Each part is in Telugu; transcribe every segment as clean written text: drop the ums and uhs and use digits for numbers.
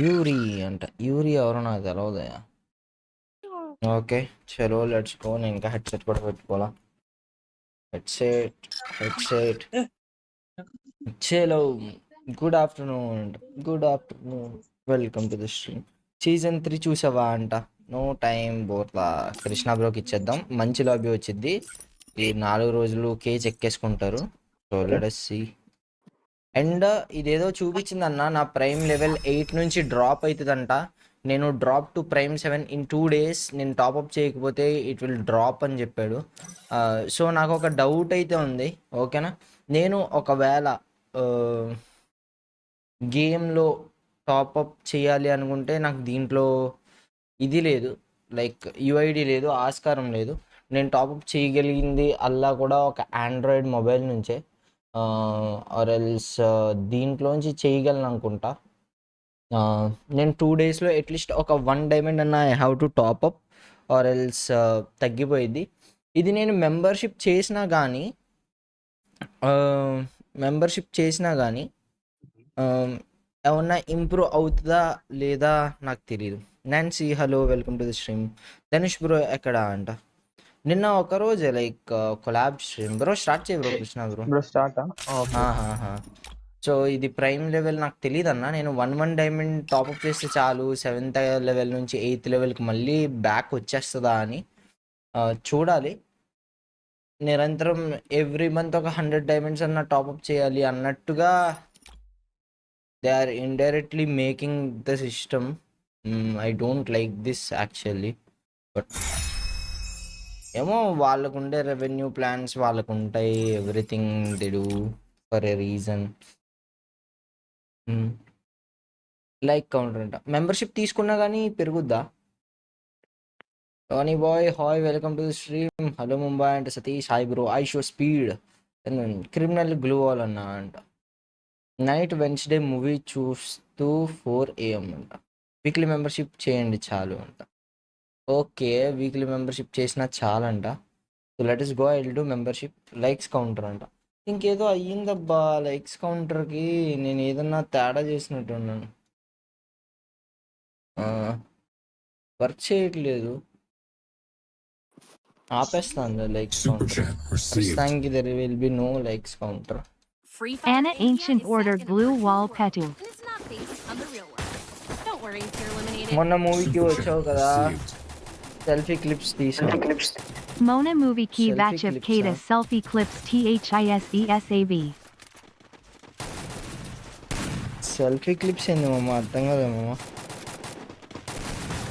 యూరి అంట. యూరి ఎవరో నాకు తెలవదయ్యా. ఓకే చలో లెట్స్ గో. నేను ఇంకా హెడ్సెట్ కూడా పెట్టుకోవాలా. హెడ్సెట్ చలో. Good afternoon. Welcome to the stream. Season 3 చూసావా అంట. నో టైం బోర్లా. కృష్ణ బ్రోకి ఇచ్చేద్దాం. మంచి లాబీ వచ్చింది. ఈ 4 రోజులు కేజ్ ఎక్కేసుకుంటారు. So let us see. And ఇదేదో చూపించిందన్న నా ప్రైమ్ లెవెల్ 8 నుంచి డ్రాప్ అవుతుందంట. నేను drop to prime 7 in 2 days. నేను టాప్అప్ చేయకపోతే ఇట్ విల్ డ్రాప్ అని చెప్పాడు. సో నాకు ఒక డౌట్ అయితే ఉంది. ఓకేనా, నేను ఒకవేళ గేమ్లో టాప్అప్ చేయాలి అనుకుంటే నాకు దీంట్లో ఇది లేదు, లైక్ యుఐడి లేదు, ఆస్కారం లేదు. నేను టాప్అప్ చేయగలిగింది అల్లా కూడా ఒక ఆండ్రాయిడ్ మొబైల్ నుంచే, ఆర్ ఎల్స్ దీంట్లోంచి చేయగలను అనుకుంటా. నేను 2 daysలో అట్లీస్ట్ ఒక 1 diamond అన్న I have to top-up, or else తగ్గిపోయింది. ఇది నేను మెంబర్షిప్ చేసినా కానీ ఏమన్నా ఇంప్రూవ్ అవుతుందా లేదా నాకు తెలియదు. Nancy hello, welcome to the stream. Dhanush bro ఎక్కడ అంట. నిన్న ఒక రోజే like collab stream bro start చేయ బ్రో. Krishna bro start. సో ఇది ప్రైమ్ లెవెల్ నాకు తెలియదు అన్న. నేను 1 diamond టాప్అప్ చేస్తే చాలు 7th లెవెల్ నుంచి 8th లెవెల్కి మళ్ళీ బ్యాక్ వచ్చేస్తుందా అని చూడాలి. నిరంతరం ఎవ్రీ మంత్ ఒక 100 diamonds అన్న టాప్అప్ చేయాలి అన్నట్టుగా they are indirectly making the system. I don't like this actually. But ఏమో వాళ్ళకు ఉండే రెవెన్యూ ప్లాన్స్ వాళ్ళకు ఉంటాయి. Everything they do for a reason. Like counter అంట. మెంబర్షిప్ తీసుకున్నా కానీ పెరుగుద్దా? Tony boy hi, welcome to the stream. Hello Mumbai అంటే Satish hi bro. I show speed criminal glue wall అన్న అంట. నైట్ వెన్స్డే మూవీ చూస్తూ 4 AM అంట. వీక్లీ మెంబర్షిప్ చేయండి చాలు అంట. ఓకే వీక్లీ మెంబర్షిప్ చేసినా చాలంట. సో లెట్ us గో. I will do membership. Likes counter అంట. ఇంకేదో అయ్యిందబ్బా లైక్స్ కౌంటర్కి. నేను ఏదన్నా తేడా చేసినట్టున్నాను. వర్క్ చేయట్లేదు, ఆపేస్తాను లైక్స్ కౌంటర్. ప్రస్తుతానికి there will be no likes counter. Anna Ancient ordered blue wall petu. మొన్న మూవీకి వచ్చావు కదా, సెల్ఫీ క్లిప్స్ తీసాను. Mona movie key Selfie batch of clips, Kata huh? selfie clips THISESAV. Selfie clips ఏంది మమ్మ, అర్థం కదమ్మా.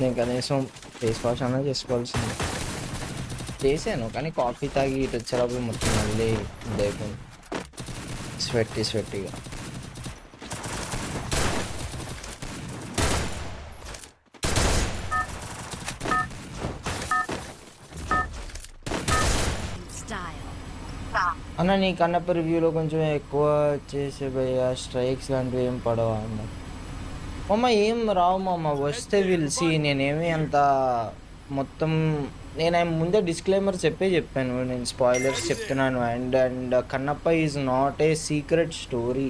నేను కనీసం ఫేస్ వాష్ అన్నా చేసుకోవాల్సింది. చేశాను కానీ కాఫీ తాగి ఇటు వచ్చేటప్పుడు మొత్తం మళ్ళీ ఇదైపోయింది, స్వెట్టీగా. అన్న నీ కన్నప్ప రివ్యూలో కొంచెం ఎక్కువ చేసే భయ్యా, స్ట్రైక్స్ లాంటివి ఏం పడవా అన్న. మమ్మ ఏం రావు మమ్మ, వస్తే పిలిచి నేనేమి అంత మొత్తం. నేను ముందే డిస్క్లైమర్ చెప్పాను, నేను స్పాయిలర్స్ చెప్తున్నాను. And Kannappa is not a secret story,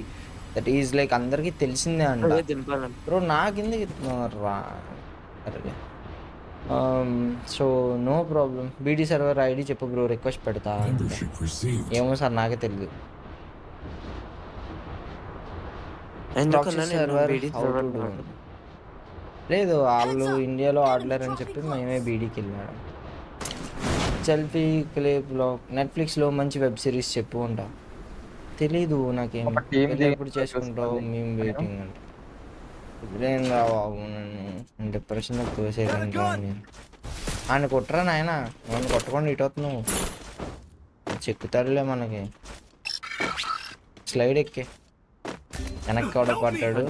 that is like అందరికీ తెలిసిందే అంట బ్రో. నాకెందుకు రా. So no problem. BD server ID చెప్పు బ్రో, రిక్వెస్ట్ పెడతా. ఏమో సార్ నాకే తెలియదు. లేదు వాళ్ళు ఇండియాలో ఆడలేరని చెప్పి మేమే బీడీకి వెళ్ళాడు. సెల్ఫీ క్లిప్లో నెట్ఫ్లిక్స్లో మంచి వెబ్ సిరీస్ చెప్పు ఉంటా. తెలీదు నాకేం. ఎప్పుడు చేసుకుంటావు, మేము వెయిటింగ్ అంట. ఇప్పుడేం రావు నన్ను డిప్రెషన్లో తోసేయడానికి. ఆయన కొట్టరా నాయన, నన్ను కొట్టకుండా ఇటు వస్తున్నావు. చెక్కుతాడులే మనకి. స్లైడ్ ఎక్కే వెనక్కి కూడా పడ్డాడు.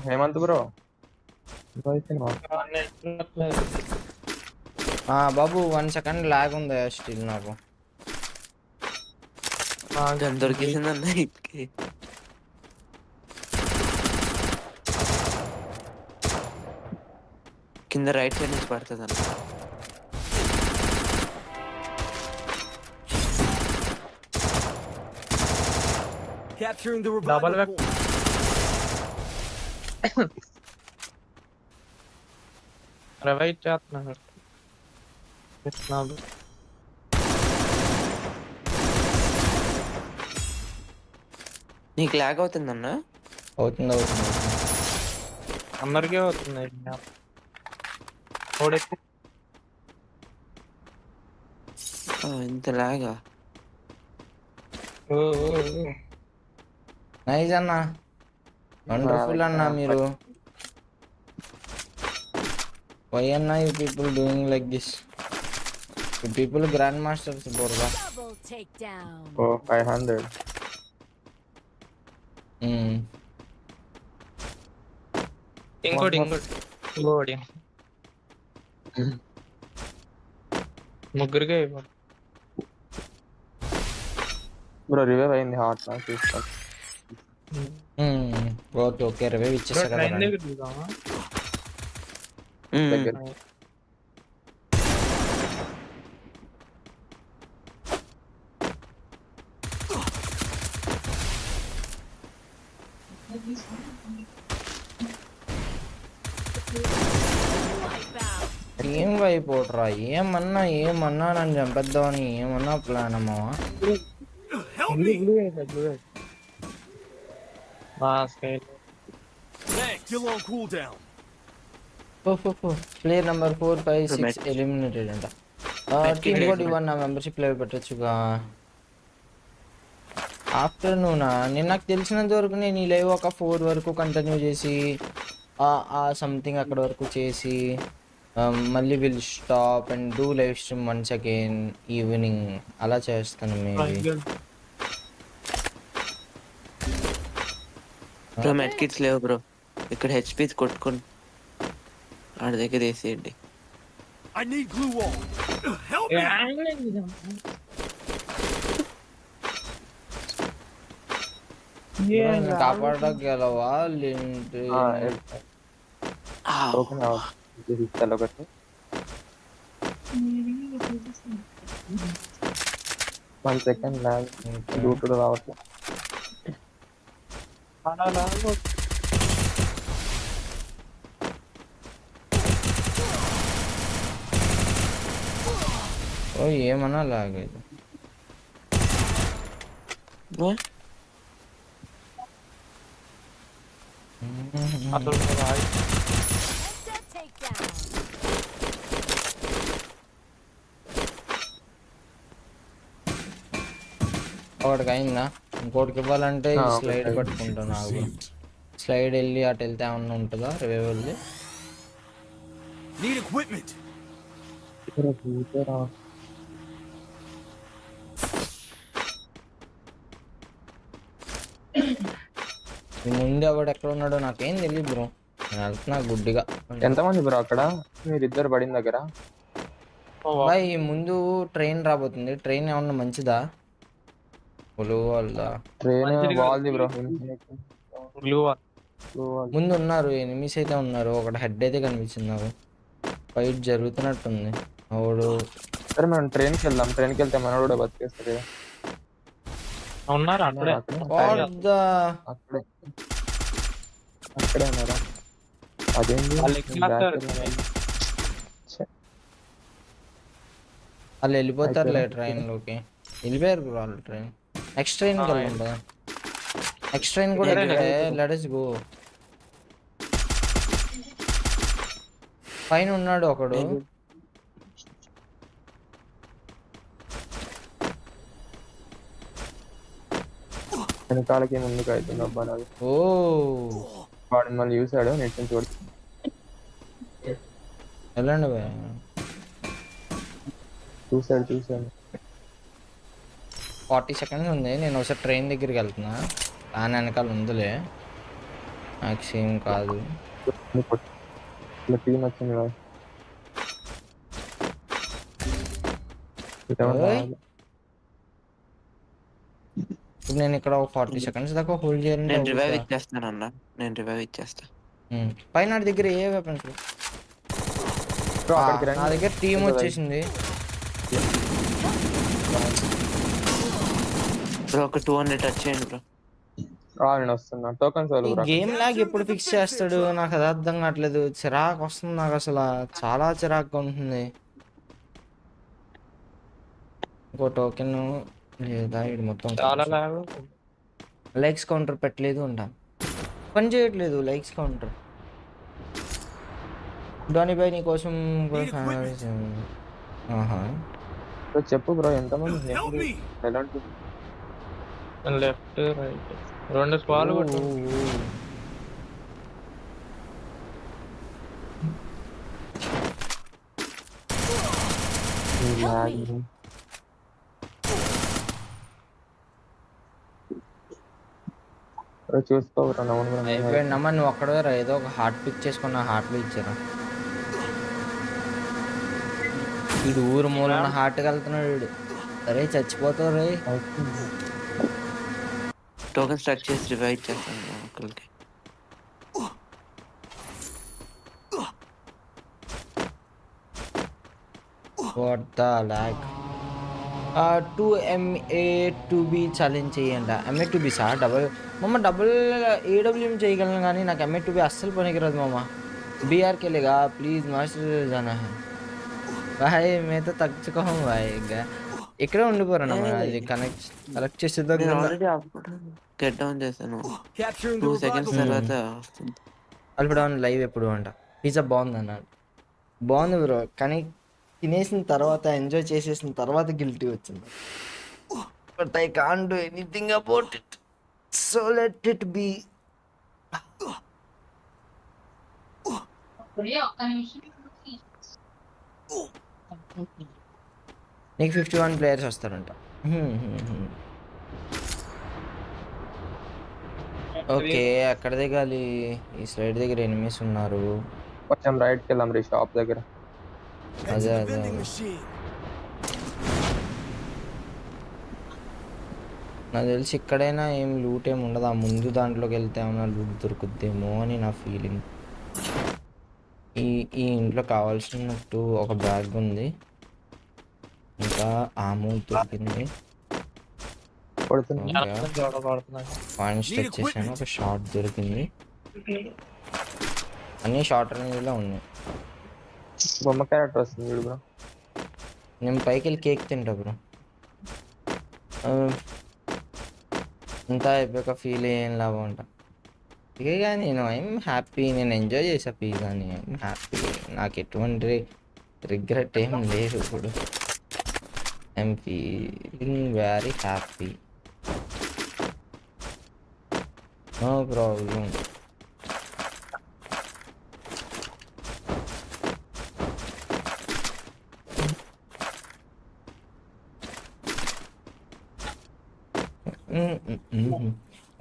హేమంత్ బ్రో బాబు 1 second లాగ్ ఉంది స్టిల్ నాకు. దొరికేసిందన్న కింద రైట్ సైడ్ నుంచి పడుతుంది అన్న. Capturing the Double revival back. point. Revive చేస్తున్నాను నీకు లాగ్ అవుతుందన్న? అవుతుంది. అందరికీ అవుతుంది. ఓడెక్కి ఇంత లాగా? నైస్ అన్న, వండర్ఫుల్ అన్న. మీరు వై అన్న you people doing like this? You people grand masters బోర్గా. Double takedown. 500. ఇంకోటి ముగ్గురికే అయిపోతుంది. బ్రో రివైవ్ అయింది హార్ట్ నాకు చూస్తాను. ఓకే రివైవ్ ఇచ్చేస్తా కదా. ట్రైన్ దగ్గర దిగుదామా? దగ్గర ఏం వైపోట్రా? ఏమన్నా నన్ను చంపేద్దామని ఏమన్నా ప్లాన్ అమ్మావా? Still on cooldown. Player number 4, 5, 6 eliminated అంట. టీమ్ కోడ్ ఇవ్వన్న, మెంబర్షిప్ లైవ్ పెట్టచ్చుగా. ఆఫ్టర్నూనా? నేను నాకు తెలిసినంత వరకు నేను ఈ లైవ్ ఒక 4 వరకు కంటిన్యూ చేసి సంథింగ్ అక్కడ వరకు చేసి మళ్ళీ will stop and do live stream once again evening అలా చేస్తాను మేబీ. బ్రో మెడ్ కిట్స్ లేవు బ్రో. ఇక్కడ హెచ్పి కొట్టుకొని ఆడ దగ్గర వేసేయండి. I need glue wall. Help me. కాపాడగలవా? ఒకటి 1 సెకండ్ లాగ్ డ్యూటీలో రావట్లేదు. ఏమన్నా లాగేది. అసలు Headset takedown. ఒకటికి అయిందా? ఇంకోటికి ఇవ్వాలంటే స్లైడ్ పట్టుకుంటా. నాకు స్లైడ్ వెళ్ళి అటు వెళ్తే ఏమన్నా ఉంటుందా? రివైవ్ వెళ్ళి Need equipment. ముందు ఎవడు ఎక్కడ ఉన్నాడో నాకేం తెలియదు బ్రో. నేను వెళ్తున్నా గుడ్డిగా. ఎంతమంది బ్రో అక్కడ? మీరిద్దరు పడిన దగ్గర బాయ్ ముందు ట్రైన్ రాబోతుంది. ట్రైన్ ఏమన్నా మంచిదా? ట్రైన్ వాళ్ళది బ్రో. ముందు ఉన్నారు ఎనిమిస్ అయితే ఉన్నారు. ఒకటి హెడ్ అయితే కనిపించింది నాకు. ఫైట్ జరుగుతున్నట్టుంది. వాడు సరే మనం ట్రైన్కి వెళ్దాం. ట్రైన్కి వెళ్తే మన కూడా బతికేస్తారు కదా. ఉన్నారు అక్కడే అక్కడే ఉన్నారా? అదేంటి వాళ్ళు వెళ్ళిపోతారులే ట్రైన్ లోకి. వెళ్ళిపోయారు బ్రో వాళ్ళు. ట్రైన్ నెక్స్ట్ ట్రైన్కి వెళ్దాం కదా. నెక్స్ట్ ట్రైన్ కూడా ఇక్కడే. Let us go. పైన ఉన్నాడు ఒకడు. వెనకాలకి ముందుకు అవుతుంది అబ్బా నాది. ఓ వాడు మళ్ళీ చూసాడు నెట్ నుంచి చూడు. వెళ్ళండి బాయ్. చూసాడు 40 seconds ఉంది. నేను ఒకసారి ట్రైన్ దగ్గరికి వెళ్తున్నా. దాని వెనకాల ఉందిలే. నాకు సేమ్ కాదు. టీం వచ్చింది కదా. ఇప్పుడు నేను ఇక్కడ 40 seconds దాకా హోల్డ్ చేయాలంటే నేను రివైవ్ ఇచ్చేస్తాను అన్న. నేను రివైవ్ ఇచ్చేస్తా. పైన దగ్గర ఏ వెపన్స్? నా దగ్గర టీం వచ్చేసింది. బ్రో ఒక 200 టచ్ చేయండి బ్రో. నేను వస్తున్నా టోకన్స్ వాళ్ళు ఈ బ్రో. గేమ్ లాగ్ ఎప్పుడు ఫిక్స్ చేస్తాడు నాకు అది అర్థం కావట్లేదు. చిరాకు వస్తుంది నాకు, అసలు చాలా చిరాకుగా ఉంటుంది. ఇంకో టోకెన్ లేదా ఇది మొత్తం చాలా లాగ్. లైక్స్ కౌంటర్ పెట్టలేదు ఉంటా, పని చేయట్లేదు లైక్స్ కౌంటర్. డానీ బాయ్ నీ కోసం కూడా ఆహా బ్రో చెప్పు బ్రో ఎంతమంది Help me! ఎలాంటి లెఫ్ట్ రైట్ 2 స్పాలు కొట్టు. బ్రో చూసుకో బ్రో నవ్వును బ్రో అయిపోయిందమ్మా, నువ్వు అక్కడ ఏదో ఒక హార్ట్ పిక్ చేసుకున్న హార్ట్లో ఇచ్చారా. వీడు ఊరు మూలన్న హార్ట్కి వెళ్తున్నాడు వీడు. అరే చచ్చిపోతావు రే. టోకెన్ స్టార్ట్ చేసి రివైవ్ చేస్తాను ఒకరికి. What the lag. 2MA2B challenge చేయండి. MA2B సార్ డబల్ మమ్మ డబుల్ AWM చేయగలను కానీ నాకు MA2B అస్సలు పనికిరాదు మామ. BRK లేగా ప్లీజ్ మాస్టర్ జానా హై భాయ్ మేతో తగ్గుకోం భాయ్. ఇంకా ఇక్కడే ఉండిపోరా అది కలెక్ట్ చేసేదా. నేను ఆల్రెడీ అప్పుడు గెట్ డౌన్ చేశాను. Capturing 2 the seconds revival. తర్వాత వస్తుంది. అల్పడౌన్ లైవ్ ఎప్పుడు అంట. పిజ్జా బాగుంది అన్నాడు. బాగుంది బ్రో, కానీ తినేసిన తర్వాత ఎంజాయ్ చేసేసిన తర్వాత గిల్టీ వచ్చింది. But I can't do anything about it, so let it be. నీకు 51 ప్లేయర్స్ వస్తారంట. ఓకే అక్కడ దిగాలి. ఈ స్లైడ్ దగ్గర ఎనిమిస్ ఉన్నారు. కొంచెం రైట్కి వెళ్దాం రీ షాప్ దగ్గర. Head to the Aza. vending machine. నాకు తెలిసి ఇక్కడైనా ఏం లూట్ ఏమి ఉండదు. ఆ ముందు దాంట్లోకి వెళ్తే ఏమైనా లూట్ దొరుకుద్దేమో అని నా ఫీలింగ్. ఈ ఈ ఇంట్లో కావాల్సినట్టు ఒక బ్యాగ్ ఉంది, ఇంకా ఆము దొరికింది. కొడుతున్నా పాయింట్స్ తెచ్చేసాను. ఒక షార్ట్ దొరికింది. అన్నీ షార్ట్ రేంజ్లో ఉన్నాయి. బొమ్మ క్యారెక్టర్ వస్తుంది చూడు బ్రో. నేను పైకి వెళ్ళి కేక్ తింటా బ్రో. అంతా అయిపోయాక ఫీల్ ఏం లాభం అంట. ఇక నేను ఐఎమ్ హ్యాపీ, నేను ఎంజాయ్ చేసా పిజ్జాని. ఐఎమ్ హ్యాపీ, నాకు ఎటువంటి రిగ్రెట్ ఏం లేదు ఇప్పుడు. I'm feeling very happy, no problem.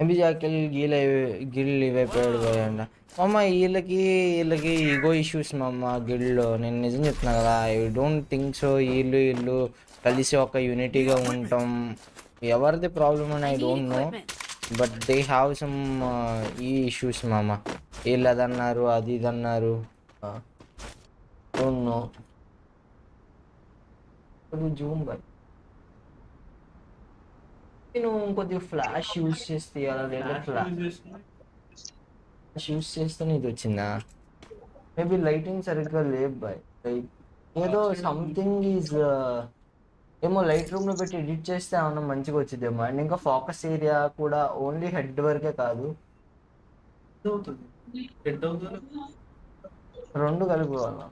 MB jackal guild ఇవైపోయాడు పోయండ. మామ వీళ్ళకి ఈగో ఇష్యూస్ మామ గిల్డ్లో. నేను నిజం చెప్తున్నా కదా, ఐ డోంట్ థింక్ సో. వీళ్ళు కలిసి ఒక యూనిటీగా ఉంటాం. ఎవరిది ప్రాబ్లమ్ అని I don't know, but they have some ఈ ఇష్యూస్ మామ. వీళ్ళు అదన్నారు, అది ఇది అన్నారు, డోంట్ నో. జూమ్ బై నేను కొద్దిగా ఫ్లాష్ యూజ్ చేస్తే అలా లేదా ఫ్లాష్ యూజ్ చేస్తే ఇది వచ్చిందా? మేబీ లైటింగ్ సరిగ్గా లేదు బాయ్. లైక్ ఏదో సంథింగ్ ఈజ్ ఏమో లైట్ రూమ్లో పెట్టి ఎడిట్ చేస్తే ఏమన్నా మంచిగా వచ్చిందేమో. అండ్ ఇంకా ఫోకస్ ఏరియా కూడా ఓన్లీ హెడ్ వరకే కాదు, రెండు కలుపుకోవాలా.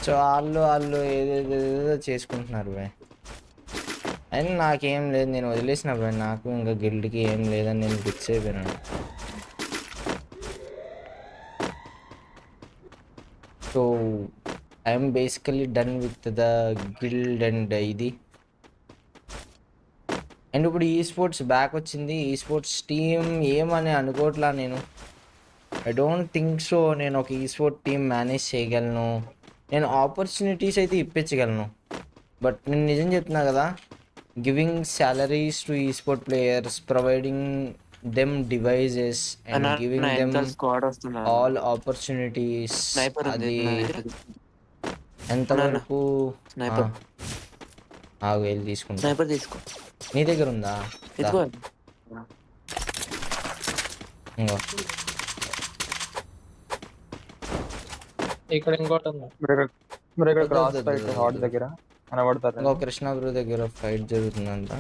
సో వాళ్ళు ఏదేదో చేసుకుంటున్నారు బాయ్. అయినా నాకేం లేదు, నేను వదిలేసిన బాయ్. నాకు ఇంకా గిల్డ్కి ఏం లేదని నేను ఫిక్స్ అయిపోయినాను. So I'm basically done with the guild and ఇది. అండ్ ఇప్పుడు ఈ స్పోర్ట్స్ బ్యాక్ వచ్చింది. ఈ స్పోర్ట్స్ టీమ్ ఏమని అనుకోవట్లా నేను. ఐ డోంట్ థింక్ సో నేను ఒక ఈ స్పోర్ట్ టీమ్ మేనేజ్ చేయగలను. నేను ఆపర్చునిటీస్ అయితే ఇప్పించగలను, బట్ నేను నిజం చెప్తున్నా కదా, గివింగ్ సాలరీస్ టు ఈ sport players, providing them devices and giving them squad వస్తున్నారు. ఆల్ ఆపర్చునిటీస్, స్నైపర్ అది ఎంతవరకు స్నైపర్ ఆగు వెళ్ళి తీసుకుంటా. స్నైపర్ తీసుకో. నీ దగ్గర ఉందా? దా, ఎత్తుకో. ఇంకో ఇక్కడ ఇంకోటి ఉంది. మీరు ఇక్కడ క్రాస్ వద్దు, ఫైట్ వద్దు, హాట్ వద్దు. దగ్గర కనబడతారు. ఇంకో కృష్ణ బ్రో దగ్గర ఫైట్ జరుగుతుందంట.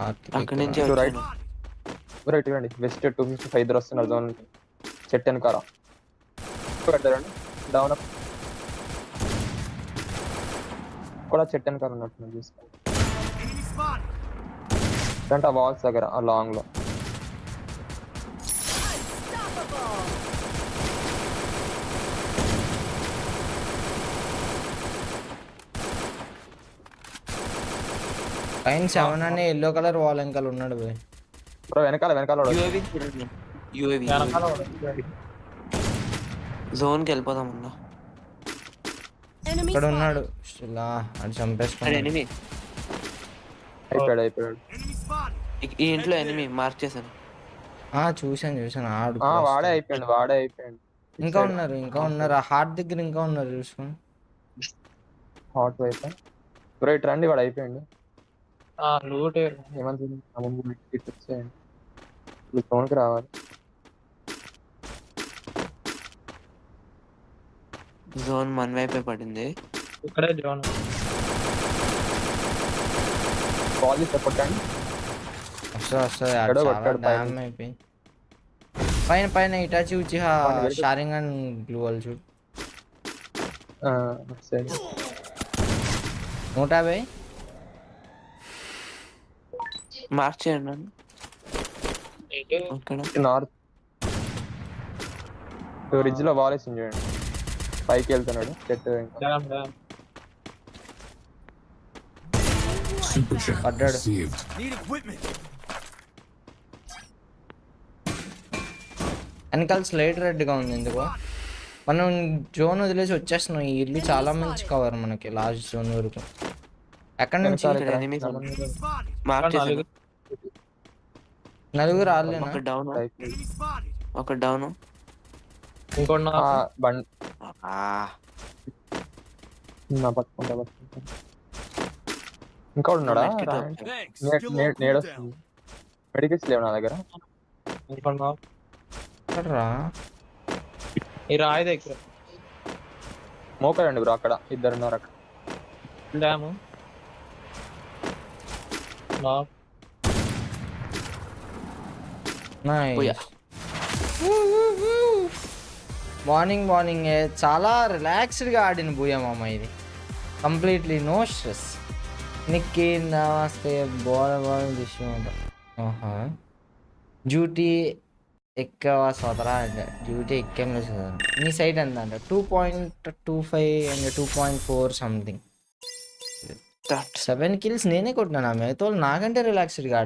ఆర్తిక్ అక్కడి నుంచి ఇక్కడ. వచ్చాను. రైట్ ఇవ్వండి. వెస్ట్ 255 ఇద్దరు వస్తున్నారు జోన్ చెట్టు వెనకాల పెట్టారండి. డౌన్ అప్ కూడా చెట్టు వెనకాల ఉన్నట్టు చూసుకోండి. Enemy spotted. అంటే ఆ వాల్స్ దగ్గర ఆ లాంగ్ లో. Unstoppable. పైన 7 అనే ఎల్లో కలర్ వాల్ వెనకాల ఉన్నాడు పోయి. బ్రో వెనకాల వాడు. యూఏవి చూడండి. యూఏవి వెనకాల ఉంది. జోన్కి వెళ్ళిపోదాం అన్న. Enemy ఇక్కడ spotted. ఉన్నాడు. ఇలా అది చంపేసుకున్నాడు. ఎనిమి అయిపోయాడు. Enemy spotted. ఈ ఇంట్లో ఎనిమి మార్క్ చేశాను. చూసాను ఆడు. వాడే అయిపోయాడు. ఇంకా ఉన్నారు ఆ హార్ట్ దగ్గర ఇంకా ఉన్నారు చూసుకోండి. హాట్ వైపు బ్రో ఇటు రండి. వాడు అయిపోయాడు. లూట్ ఏమంటుంది ఫోన్కి రావాలి. జోన్ మన వైపే పడింది. ఇక్కడే జోన్. కాల్ చేసి కొట్టండి. వస్తుంది ఎక్కడో చాలా కొట్టాడు పైన. డ్యామ్ అయిపోయి పైన ఇటాచి వచ్చి షారింగ్ అండ్ బ్లూ వాల్ చూడు. 150 మార్క్ చేయండి నన్ను. అక్కడ నార్త్ రిడ్జ్ లో వాల్ వేసి చూడండి. పైకి వెళ్తున్నాడు చెట్టు ఇంకా. డామ్ డామ్. Super chat పడ్డాడు. received. Need equipment. వెనకాల స్లైడ్ రెడ్గా ఉంది ఎందుకో. మనం జోన్ వదిలేసి వచ్చేస్తున్నాం. ఈ ఇల్లు చాలా మంచి కవర్ మనకి లాస్ట్ జోన్ వరకు. ఎక్కడి నుంచి వెనకాల ఇక్కడ ఎనిమిస్ Enemy spotted. మార్క్ చేశాను. నలుగురు రాలేనా? ఒక డౌన్, Enemy spotted. ఒక డౌన్. ఇంకోటి నా బండి పట్టుకుంటా. ఇంకా ఉన్నాడా? Thanks. Skill level నేడు down. మెడికల్స్ లేవు నా దగ్గర. ఇంకోటి నా ఎక్కడ్రా? ఈ రాయి దగ్గర మోకాడండి బ్రో. అక్కడ ఇద్దరు ఉన్నారు. అక్కడ డాము. నా పోయా. మార్నింగ్ చాలా రిలాక్స్డ్గా ఆడిన బూయా మామ ఇది. Completely no stress. నిక్కి నమస్తే బాల్ తీసుకుంటా. డ్యూటీ ఎక్కువ సోదరా అంటే డ్యూటీ ఎక్కేం సోదరా. మీ సైడ్ ఎంత అంటే 2.25 అండ్ 2.4 సంథింగ్. 7 kills నేనే కొట్టినాను. మిగతా వాళ్ళు నాకంటే రిలాక్స్డ్గా ఆడారు.